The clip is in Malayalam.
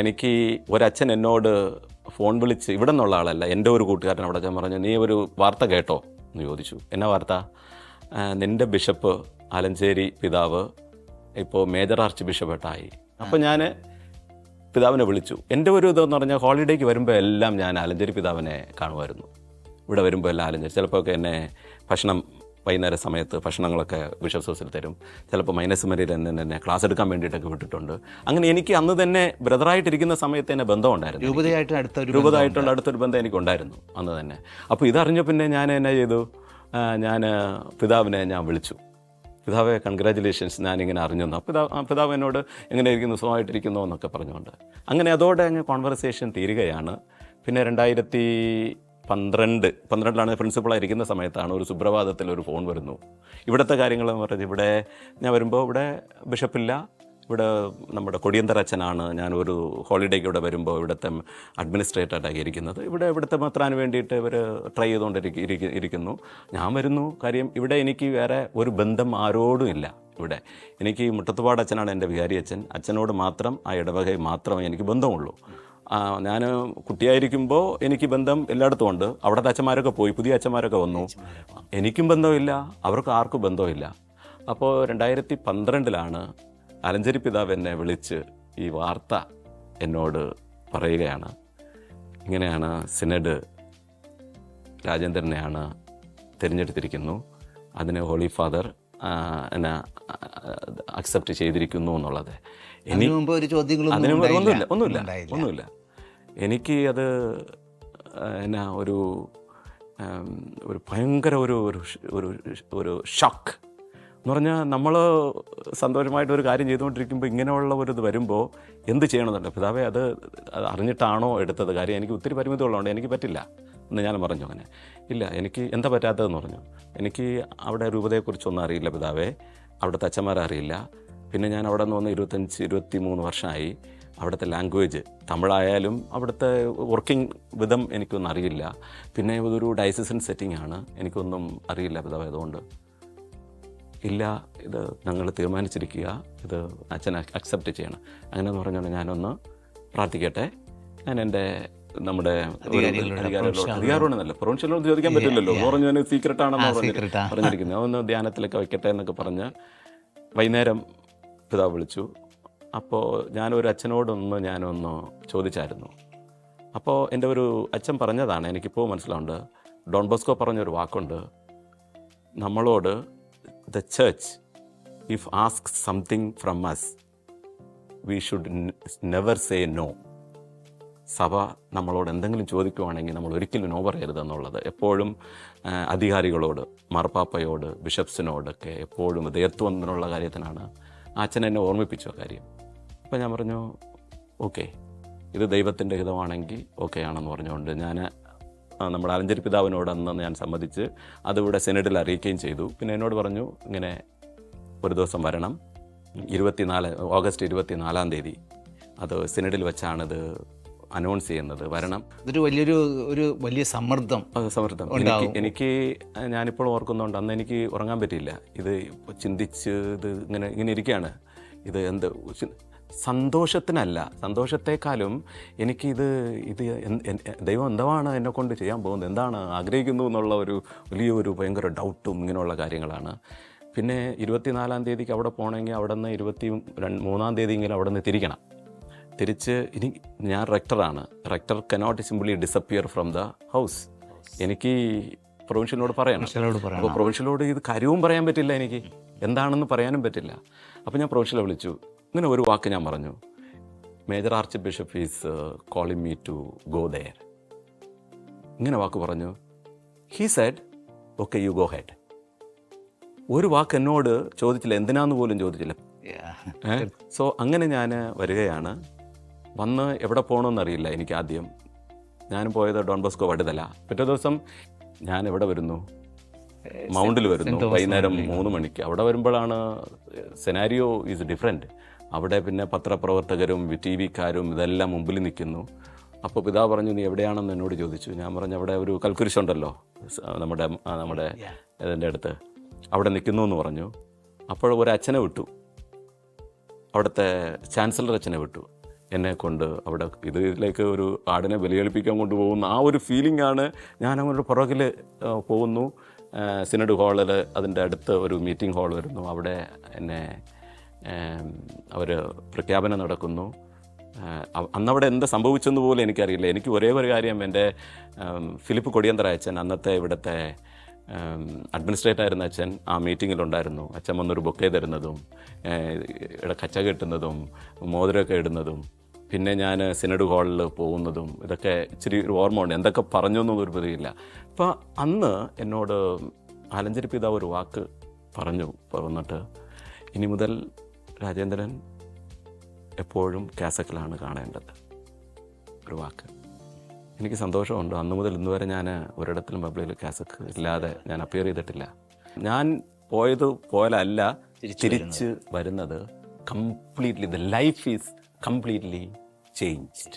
എനിക്ക് ഒരച്ഛൻ എന്നോട് ഫോൺ വിളിച്ച് ഇവിടെ നിന്നുള്ള ആളല്ല, എൻ്റെ ഒരു കൂട്ടുകാരൻ അവിടെ അച്ഛൻ പറഞ്ഞു, നീ ഒരു വാർത്ത കേട്ടോ എന്ന് ചോദിച്ചു. എന്നാ വാർത്ത? നിൻ്റെ ബിഷപ്പ് ആലഞ്ചേരി പിതാവ് ഇപ്പോൾ മേജർ ആർച്ച് ബിഷപ്പായിട്ടായി. അപ്പോൾ ഞാൻ പിതാവിനെ വിളിച്ചു. എൻ്റെ ഒരു ഇതെന്ന് പറഞ്ഞാൽ ഹോളിഡേക്ക് വരുമ്പോൾ എല്ലാം ഞാൻ ആലഞ്ചേരി പിതാവിനെ കാണുമായിരുന്നു. ഇവിടെ വരുമ്പോൾ എല്ലാം ആലഞ്ചേരി, ചിലപ്പോൾ എന്നെ ഭക്ഷണം വൈകുന്നേര സമയത്ത് ഭക്ഷണങ്ങളൊക്കെ ബിഷപ്സ് ഹൗസിൽ തരും. ചിലപ്പോൾ മൈനസ് മരിയിൽ എന്നെ ക്ലാസ് എടുക്കാൻ വേണ്ടിയിട്ടൊക്കെ വിട്ടിട്ടുണ്ട്. അങ്ങനെ എനിക്ക് അന്ന് തന്നെ ബ്രദറായിട്ടിരിക്കുന്ന സമയത്ത് തന്നെ ബന്ധമുണ്ടായിരുന്നു. രൂപതായിട്ടുള്ള അടുത്തൊരു ബന്ധം എനിക്കുണ്ടായിരുന്നു അന്ന് തന്നെ. അപ്പോൾ ഇതറിഞ്ഞ പിന്നെ ഞാൻ എന്നാ ചെയ്തു, ഞാൻ പിതാവിനെ ഞാൻ വിളിച്ചു. പിതാവെ കൺഗ്രാജുലേഷൻസ്, ഞാനിങ്ങനെ അറിഞ്ഞു. പിതാവ് എന്നോട് എങ്ങനെ ഇരിക്കുന്നു, സുഖമായിട്ടിരിക്കുന്നു എന്നൊക്കെ പറഞ്ഞുകൊണ്ട് അങ്ങനെ അതോടെ അങ്ങ് കോൺവെർസേഷൻ തീരുകയാണ്. പിന്നെ 2012 പ്രിൻസിപ്പളായിരിക്കുന്ന സമയത്താണ് ഒരു സുപ്രഭാതത്തിൽ ഒരു ഫോൺ വരുന്നു. ഇവിടുത്തെ കാര്യങ്ങളെന്ന് പറഞ്ഞ് ഇവിടെ ഞാൻ വരുമ്പോൾ ഇവിടെ ബിഷപ്പില്ല, ഇവിടെ നമ്മുടെ കൊടിയന്തർ അച്ഛനാണ്. ഞാൻ ഒരു ഹോളിഡേക്ക് ഇവിടെ വരുമ്പോൾ ഇവിടുത്തെ അഡ്മിനിസ്ട്രേറ്ററായിട്ടാണ് ഇരിക്കുന്നത്. ഇവിടുത്തെ മെത്രാന് വേണ്ടിയിട്ട് ഇവർ ട്രൈ ചെയ്തുകൊണ്ടിരിക്കുന്നു. ഞാൻ വരുന്നു. കാര്യം ഇവിടെ എനിക്ക് വേറെ ഒരു ബന്ധം ആരോടും ഇല്ല. ഇവിടെ എനിക്ക് മുട്ടത്തുപാട് അച്ഛനാണ് എൻ്റെ വികാരി അച്ഛൻ. അച്ഛനോട് മാത്രം, ആ ഇടവകയിൽ മാത്രമേ എനിക്ക് ബന്ധമുള്ളൂ. ഞാൻ കുട്ടിയായിരിക്കുമ്പോൾ എനിക്ക് ബന്ധം എല്ലായിടത്തും ഉണ്ട്. അവിടുത്തെ അച്ഛന്മാരൊക്കെ പോയി, പുതിയ അച്ഛന്മാരൊക്കെ വന്നു. എനിക്കും ബന്ധമില്ല, അവർക്ക് ആർക്കും ബന്ധമില്ല. അപ്പോൾ 2012 ആലഞ്ചേരി പിതാവ് എന്നെ വിളിച്ച് ഈ വാർത്ത എന്നോട് പറയുകയാണ്. ഇങ്ങനെയാണ് സിനഡ് രാജേന്ദ്രനെയാണ് തിരഞ്ഞെടുത്തിരിക്കുന്നു, അതിന് ഹോളി ഫാദർ എന്നെ അക്സെപ്റ്റ് ചെയ്തിരിക്കുന്നു എന്നുള്ളത്. ഒന്നുമില്ല. എനിക്ക് അത് എന്നാ ഒരു ഭയങ്കര ഒരു ഷോക്ക് എന്ന് പറഞ്ഞാൽ, നമ്മൾ സന്തോഷമായിട്ടൊരു കാര്യം ചെയ്തുകൊണ്ടിരിക്കുമ്പോൾ ഇങ്ങനെയുള്ള ഒരു ഇത് വരുമ്പോൾ എന്ത് ചെയ്യണമെന്നുണ്ട്. പിതാവേ അത് അറിഞ്ഞിട്ടാണോ എടുത്തത്? കാര്യം എനിക്ക് ഒത്തിരി പരിമിതികളുണ്ട്, എനിക്ക് പറ്റില്ല എന്ന് ഞാൻ പറഞ്ഞു. അങ്ങനെ ഇല്ല, എനിക്ക് എന്താ പറ്റാത്തതെന്ന് പറഞ്ഞു. എനിക്ക് അവിടെ രൂപതയെക്കുറിച്ചൊന്നും അറിയില്ല പിതാവേ, അവിടുത്തെ അച്ഛന്മാരെ അറിയില്ല. പിന്നെ ഞാൻ അവിടെ നിന്ന് വന്ന് 25-23 വർഷമായി. അവിടുത്തെ ലാംഗ്വേജ് തമിഴായാലും അവിടുത്തെ വർക്കിംഗ് വിധം എനിക്കൊന്നും അറിയില്ല. പിന്നെ ഇതൊരു ഡയസിസൺ സെറ്റിംഗ് ആണ്, എനിക്കൊന്നും അറിയില്ല പിതാവേ. അതുകൊണ്ട് ഇല്ല, ഇത് ഞങ്ങൾ തീരുമാനിച്ചിരിക്കുക, ഇത് അച്ഛൻ അക്സെപ്റ്റ് ചെയ്യണം. അങ്ങനെയെന്ന് പറഞ്ഞുകൊണ്ട് ഞാനൊന്ന് പ്രാർത്ഥിക്കട്ടെ. ഞാൻ എൻ്റെ നമ്മുടെ അധികാരമൊന്നുമല്ല, പ്രൊവിൻഷ്യലോട് ചോദിക്കാൻ പറ്റില്ലല്ലോ, പറഞ്ഞു ഞാൻ സീക്രട്ടാണെന്ന് പറഞ്ഞിരിക്കുന്നത്. ഒന്ന് ധ്യാനത്തിലൊക്കെ വയ്ക്കട്ടെ എന്നൊക്കെ പറഞ്ഞ് വൈകുന്നേരം പിതാവ് വിളിച്ചു. അപ്പോൾ ഞാനൊരു അച്ഛനോടൊന്ന് ഞാനൊന്ന് ചോദിച്ചായിരുന്നു. അപ്പോൾ എൻ്റെ ഒരു അച്ഛൻ പറഞ്ഞതാണ്, എനിക്കിപ്പോൾ മനസ്സിലാവുണ്ട്. ഡോൺ ബോസ്കോ പറഞ്ഞൊരു വാക്കുണ്ട്, നമ്മളോട് the church if asks something from us we should never say no. സഭ നമ്മളോട് എന്തെങ്കിലും ചോദിക്കുവാണെങ്കിൽ നമ്മൾ ഒരിക്കലും നോ പറയരുതെന്നുള്ളത് എപ്പോഴും അധികാരികളോട്, മാർപ്പാപ്പയോട്, ബിഷപ്സിനോടൊക്കെ എപ്പോഴും ദൈവത്വം എന്നുള്ള കാര്യത്തിനാണ് അച്ഛൻ എന്നെ ഓർമ്മിപ്പിച്ച കാര്യം. അപ്പോൾ ഞാൻ പറഞ്ഞു ഓക്കെ, ഇത് ദൈവത്തിൻ്റെ ഹിതമാണെങ്കിൽ ഓക്കെ ആണെന്ന് പറഞ്ഞുകൊണ്ട് ഞാൻ നമ്മുടെ ആലഞ്ചേരി പിതാവിനോട് അന്ന് ഞാൻ സമ്മതിച്ച് അതിവിടെ സിനഡിൽ അറിയിക്കുകയും ചെയ്തു. പിന്നെ എന്നോട് പറഞ്ഞു ഇങ്ങനെ ഒരു ദിവസം വരണം, ഓഗസ്റ്റ് 24 അത് സിനഡിൽ വെച്ചാണിത് അനൗൺസ് ചെയ്യുന്നത്, വരണം. ഇതൊരു വലിയ സമ്മർദ്ദം. എനിക്ക് ഞാനിപ്പോൾ ഓർക്കുന്നുണ്ട്, അന്ന് എനിക്ക് ഉറങ്ങാൻ പറ്റിയില്ല. ഇത് ചിന്തിച്ച് ഇത് ഇങ്ങനെ ഇരിക്കുകയാണ്. ഇത് എന്ത് സന്തോഷത്തിനല്ല, സന്തോഷത്തെക്കാളും എനിക്കിത് ദൈവം എന്താണ് എന്നെക്കൊണ്ട് ചെയ്യാൻ പോകുന്നത്, എന്താണ് ആഗ്രഹിക്കുന്നു എന്നുള്ള വലിയൊരു ഭയങ്കര ഡൗട്ടും ഇങ്ങനെയുള്ള കാര്യങ്ങളാണ്. പിന്നെ 24 അവിടെ പോകണമെങ്കിൽ അവിടെ നിന്ന് 23 അവിടെ നിന്ന് തിരിച്ച് ഞാൻ റെക്ടറാണ്. Rector cannot simply disappear from the house. എനിക്ക് പ്രൊവിൻഷ്യലോട് പറയണം. അപ്പോൾ പ്രൊവിൻഷ്യലോട് ഇത് കാര്യവും പറയാൻ പറ്റില്ല, എനിക്ക് എന്താണെന്ന് പറയാനും പറ്റില്ല. അപ്പോൾ ഞാൻ പ്രൊവിൻഷ്യലെ വിളിച്ചു. ഇങ്ങനെ ഒരു വാക്ക് ഞാൻ പറഞ്ഞു, major archbishop is calling me to go there. ഇങ്ങനെ വാക്ക് പറഞ്ഞു. He said okay you go head. ഒരു വാക്ക് എന്നോട് ചോദിച്ചില്ല, എന്തിനാന്ന് പോലും ചോദിച്ചില്ല. സോ അങ്ങനെ ഞാൻ വരികയാണ്. വന്ന് എവിടെ പോകണമെന്നറിയില്ല എനിക്ക്. ആദ്യം ഞാൻ പോയത് ഡോൺ ബോസ്കോ വടുതല. പിറ്റേ ദിവസം ഞാൻ എവിടെ വരുന്നു, മൗണ്ടിൽ വരുന്നു, വൈകുന്നേരം 3 മണിക്ക്. അവിടെ വരുമ്പോഴാണ് സെനാരിയോ ഈസ് ഡിഫറെൻറ്റ്. അവിടെ പിന്നെ പത്രപ്രവർത്തകരും TV-ക്കാരും ഇതെല്ലാം മുമ്പിൽ നിൽക്കുന്നു. അപ്പോൾ പിതാവ് പറഞ്ഞു നീ എവിടെയാണെന്ന് എന്നോട് ചോദിച്ചു. ഞാൻ പറഞ്ഞു അവിടെ ഒരു കൽക്കുരിശുണ്ടല്ലോ നമ്മുടെ ഇതിൻ്റെ അടുത്ത്, അവിടെ നിൽക്കുന്നു എന്ന് പറഞ്ഞു. അപ്പോൾ ഒരു അച്ഛനെ വിട്ടു, അവിടുത്തെ ചാൻസലർ അച്ഛനെ വിട്ടു. എന്നെ കൊണ്ട് അവിടെ ഇതിലേക്ക് ഒരു ആടിനെ ബലിയളിപ്പിക്കാൻ കൊണ്ടുപോകുന്ന ആ ഒരു ഫീലിംഗാണ്. ഞാൻ അങ്ങോട്ട് പുറകിൽ പോകുന്നു. സിനഡ് ഹാളിൽ അതിൻ്റെ അടുത്ത് ഒരു മീറ്റിംഗ് ഹാൾ വരുന്നു. അവിടെ എന്നെ അവർ പ്രഖ്യാപനം നടക്കുന്നു. അന്നവിടെ എന്താ സംഭവിച്ചെന്ന് പോലും എനിക്കറിയില്ല. എനിക്ക് ഒരേ ഒരു കാര്യം, എൻ്റെ ഫിലിപ്പ് കൊടിയന്തറ അച്ഛൻ, അന്നത്തെ ഇവിടുത്തെ അഡ്മിനിസ്ട്രേറ്റർ ആയിരുന്ന അച്ഛൻ ആ മീറ്റിങ്ങിലുണ്ടായിരുന്നു. അച്ഛൻ വന്നൊരു ബൊക്കെ തരുന്നതും കച്ച കെട്ടുന്നതും മോതിരമൊക്കെ ഇടുന്നതും പിന്നെ ഞാൻ സിനഡ് ഹാളിൽ പോകുന്നതും ഇതൊക്കെ ഇച്ചിരി ഒരു ഓർമ്മ ഉണ്ട്. എന്തൊക്കെ പറഞ്ഞു എന്നൊന്നും ഒരു പ്രതിയില്ല. അപ്പോൾ അന്ന് എന്നോട് ആലഞ്ചേരി പിതാവ് ഒരു വാക്ക് പറഞ്ഞു വന്നിട്ട്, ഇനി മുതൽ രാജേന്ദ്രൻ എപ്പോഴും കാസക്കിലാണ് കാണേണ്ടത്, ഒരു വാക്ക്. എനിക്ക് സന്തോഷമുണ്ട്. അന്ന് മുതൽ ഇന്ന് വരെ ഞാൻ ഒരിടത്തിലും പബ്ലിക്കിൽ കാസക്ക് ഇല്ലാതെ ഞാൻ അപ്പിയർ ചെയ്തിട്ടില്ല. ഞാൻ പോയതല്ല തിരിച്ച് വരുന്നത് completely, the life is completely changed.